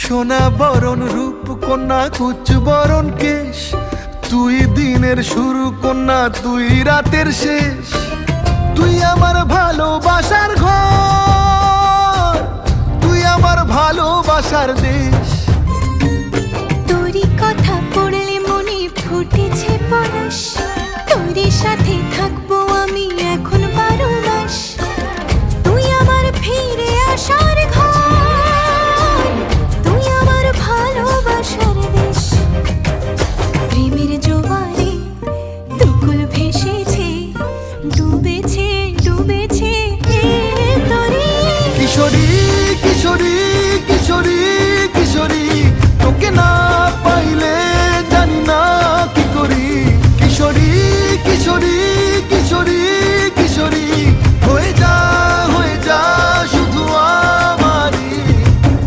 সোনা বরণ রূপ কন্যা কুচ বরণ কেশ, তুই দিনের শুরু কন্যা তুই রাতের শেষ। তুই আমার ভালোবাসার ঘর, তুই আমার ভালোবাসার দেশ।